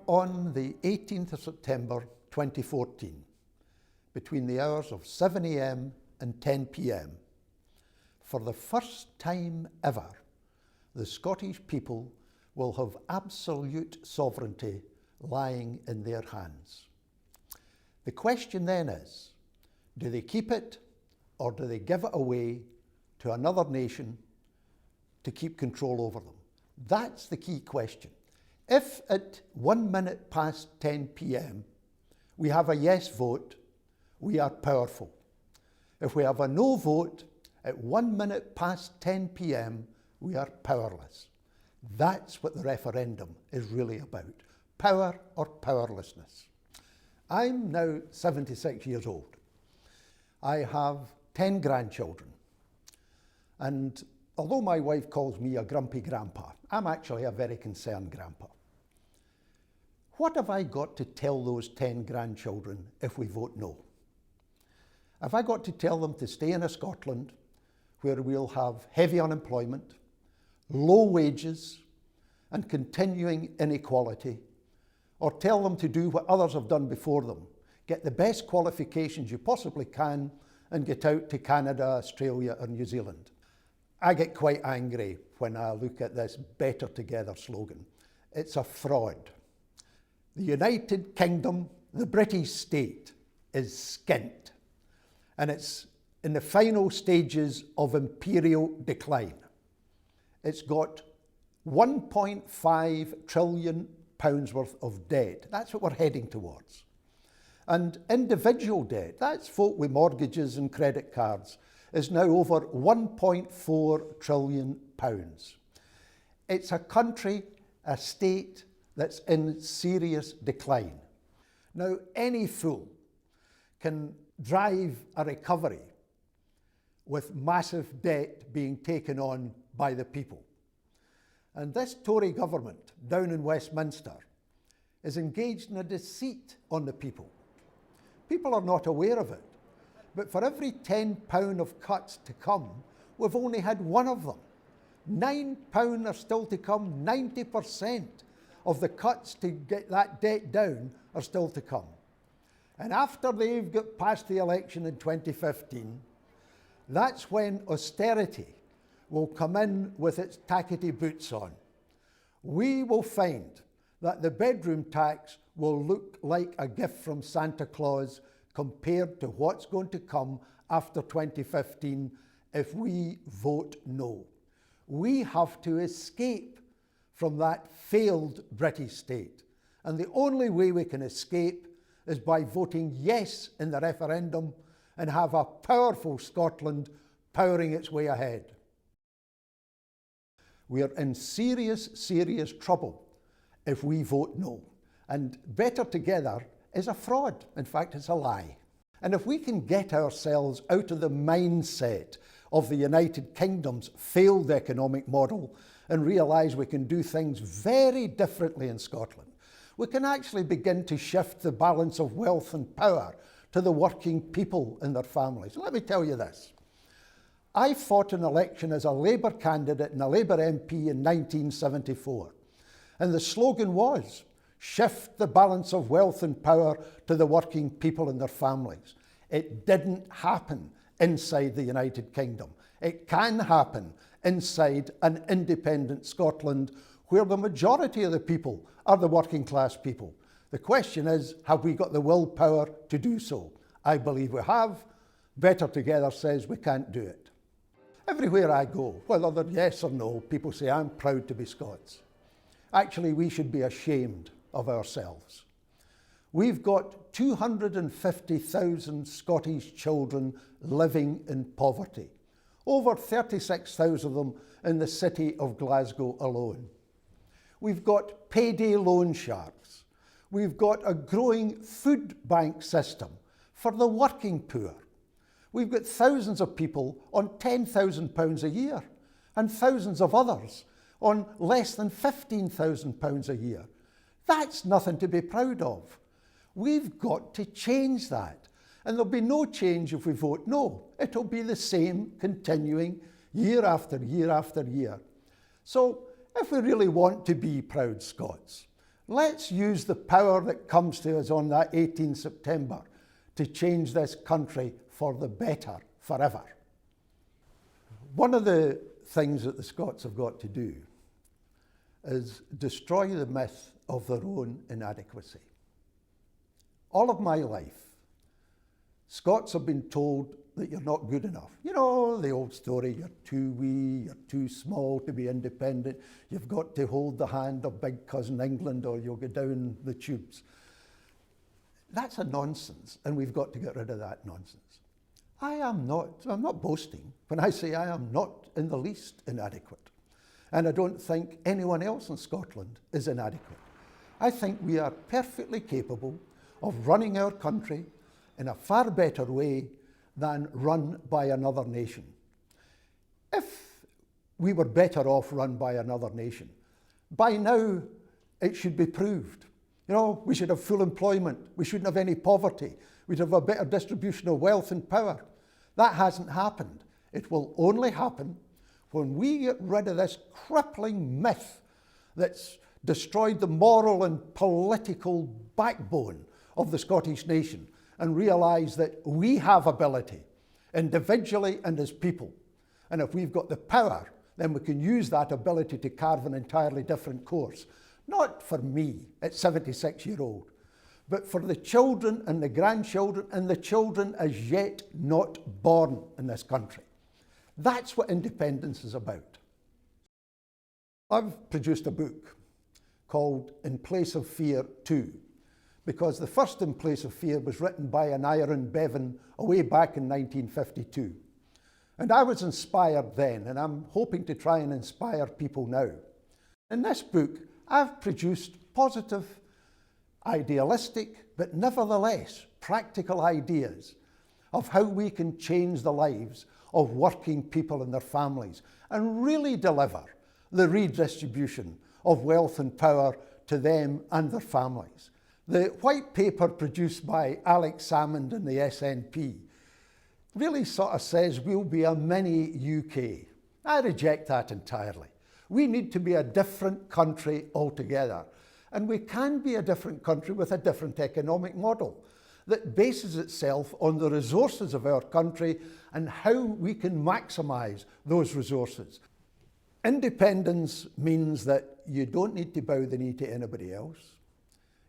on the 18th of September 2014, between the hours of 7 a.m. and 10 p.m, for the first time ever, the Scottish people will have absolute sovereignty lying in their hands. The question then is, do they keep it or do they give it away to another nation to keep control over them? That's the key question. If at 1 minute past 10 p.m. we have a yes vote, we are powerful. If we have a no vote at 1 minute past 10 p.m, we are powerless. That's what the referendum is really about. Power or powerlessness. I'm now 76 years old. I have 10 grandchildren. And although my wife calls me a grumpy grandpa, I'm actually a very concerned grandpa. What have I got to tell those 10 grandchildren if we vote no? Have I got to tell them to stay in a Scotland where we'll have heavy unemployment, low wages, and continuing inequality, or tell them to do what others have done before them, get the best qualifications you possibly can, and get out to Canada, Australia, or New Zealand? I get quite angry when I look at this Better Together slogan. It's a fraud. The United Kingdom, the British state, is skint, and it's in the final stages of imperial decline. It's got £1.5 trillion worth of debt. That's what we're heading towards. And individual debt, that's folk with mortgages and credit cards, is now over £1.4 trillion. It's a country, a state that's in serious decline. Now, any fool can drive a recovery with massive debt being taken on by the people. And this Tory government down in Westminster is engaged in a deceit on the people. People are not aware of it, but for every £10 of cuts to come, we've only had one of them. £9 are still to come. 90% of the cuts to get that debt down are still to come. And after they've got past the election in 2015, that's when austerity will come in with its tackety boots on. We will find that the bedroom tax will look like a gift from Santa Claus compared to what's going to come after 2015 if we vote no. We have to escape from that failed British state. And the only way we can escape is by voting yes in the referendum and have a powerful Scotland powering its way ahead. We are in serious, serious trouble if we vote no. And Better Together is a fraud. In fact, it's a lie. And if we can get ourselves out of the mindset of the United Kingdom's failed economic model and realise we can do things very differently in Scotland, we can actually begin to shift the balance of wealth and power to the working people and their families. Let me tell you this. I fought an election as a Labour candidate and a Labour MP in 1974. And the slogan was, shift the balance of wealth and power to the working people and their families. It didn't happen inside the United Kingdom. It can happen inside an independent Scotland where the majority of the people are the working class people. The question is, have we got the willpower to do so? I believe we have. Better Together says we can't do it. Everywhere I go, whether they're yes or no, people say I'm proud to be Scots. Actually, we should be ashamed of ourselves. We've got 250,000 Scottish children living in poverty, over 36,000 of them in the city of Glasgow alone. We've got payday loan sharks. We've got a growing food bank system for the working poor. We've got thousands of people on £10,000 a year and thousands of others on less than £15,000 a year. That's nothing to be proud of. We've got to change that. And there'll be no change if we vote no. It'll be the same continuing year after year after year. So if we really want to be proud Scots, Let's use the power that comes to us on that 18th September to change this country for the better forever. One of the things that the Scots have got to do is destroy the myth of their own inadequacy. All of my life, Scots have been told that you're not good enough. You know, the old story, you're too wee, you're too small to be independent, you've got to hold the hand of big cousin England or you'll go down the tubes. That's a nonsense, and we've got to get rid of that nonsense. I'm not boasting when I say I am not in the least inadequate. And I don't think anyone else in Scotland is inadequate. I think we are perfectly capable of running our country in a far better way than run by another nation. If we were better off run by another nation, by now it should be proved. You know, we should have full employment, we shouldn't have any poverty, we'd have a better distribution of wealth and power. That hasn't happened. It will only happen when we get rid of this crippling myth that's destroyed the moral and political backbone of the Scottish nation and realise that we have ability, individually and as people. And if we've got the power, then we can use that ability to carve an entirely different course. Not for me at 76-year-old, but for the children and the grandchildren and the children as yet not born in this country. That's what independence is about. I've produced a book called In Place of Fear 2, because the first In Place of Fear was written by an Aaron Bevan way back in 1952. And I was inspired then, and I'm hoping to try and inspire people now. In this book, I've produced positive, idealistic, but nevertheless practical ideas of how we can change the lives of working people and their families and really deliver the redistribution of wealth and power to them and their families. The white paper produced by Alex Salmond and the SNP really sort of says we'll be a mini UK. I reject that entirely. We need to be a different country altogether. And we can be a different country with a different economic model that bases itself on the resources of our country and how we can maximise those resources. Independence means that you don't need to bow the knee to anybody else.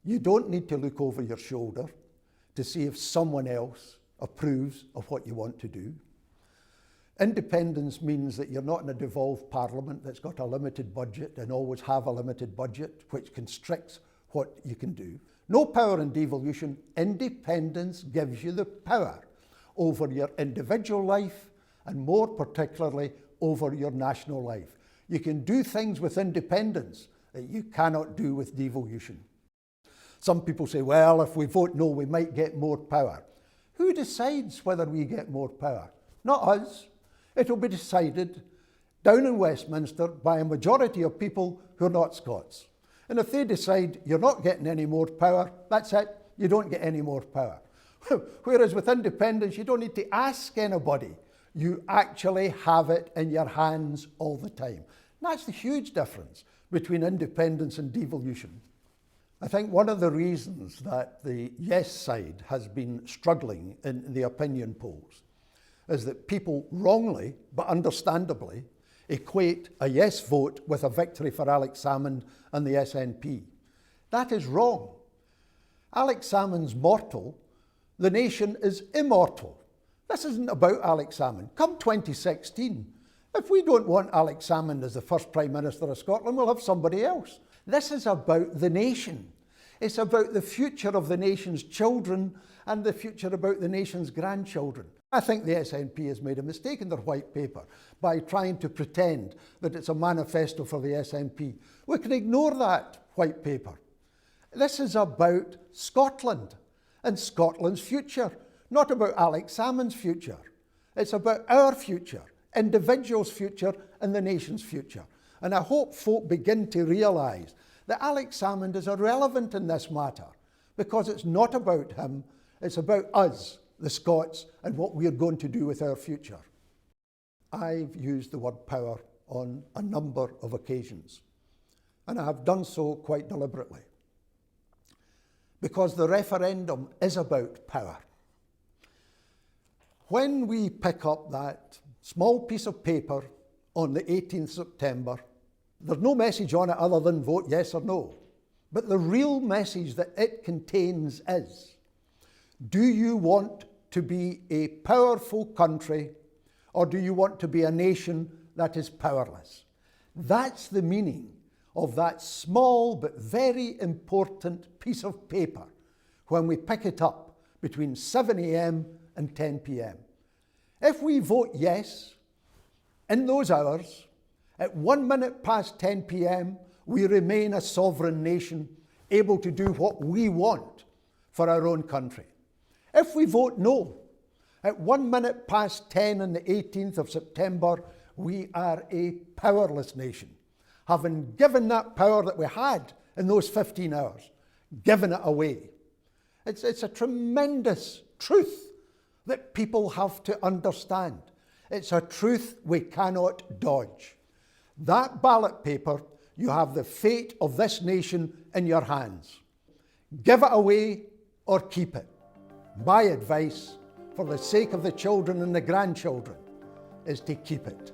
You don't need to look over your shoulder to see if someone else approves of what you want to do. Independence means that you're not in a devolved parliament that's got a limited budget and always have a limited budget, which constricts what you can do. No power in devolution. Independence gives you the power over your individual life and more particularly over your national life. You can do things with independence that you cannot do with devolution. Some people say, well, if we vote no, we might get more power. Who decides whether we get more power? Not us. It'll be decided down in Westminster by a majority of people who are not Scots. And if they decide you're not getting any more power, that's it, you don't get any more power. Whereas with independence, you don't need to ask anybody. You actually have it in your hands all the time. And that's the huge difference between independence and devolution. I think one of the reasons that the yes side has been struggling in the opinion polls is that people wrongly, but understandably, equate a yes vote with a victory for Alex Salmond and the SNP. That is wrong. Alex Salmond's mortal, the nation is immortal. This isn't about Alex Salmond. Come 2016, if we don't want Alex Salmond as the first Prime Minister of Scotland, we'll have somebody else. This is about the nation. It's about the future of the nation's children and the future about the nation's grandchildren. I think the SNP has made a mistake in their white paper by trying to pretend that it's a manifesto for the SNP. We can ignore that white paper. This is about Scotland and Scotland's future, not about Alex Salmond's future. It's about our future, individuals' future and the nation's future. And I hope folk begin to realise that Alex Salmond is irrelevant in this matter because it's not about him, it's about us, the Scots, and what we're going to do with our future. I've used the word power on a number of occasions, and I have done so quite deliberately. because the referendum is about power. When we pick up that small piece of paper on the 18th September, there's no message on it other than vote yes or no. But the real message that it contains is, do you want to be a powerful country, or do you want to be a nation that is powerless? That's the meaning of that small but very important piece of paper when we pick it up between 7 a.m. and 10 p.m. If we vote yes in those hours, at 1 minute past 10 p.m, we remain a sovereign nation, able to do what we want for our own country. If we vote no, at 1 minute past 10 on the 18th of September, we are a powerless nation, having given that power that we had in those 15 hours, given it away. It's a tremendous truth that people have to understand. It's a truth we cannot dodge. That ballot paper, you have the fate of this nation in your hands. Give it away or keep it. My advice, for the sake of the children and the grandchildren, is to keep it.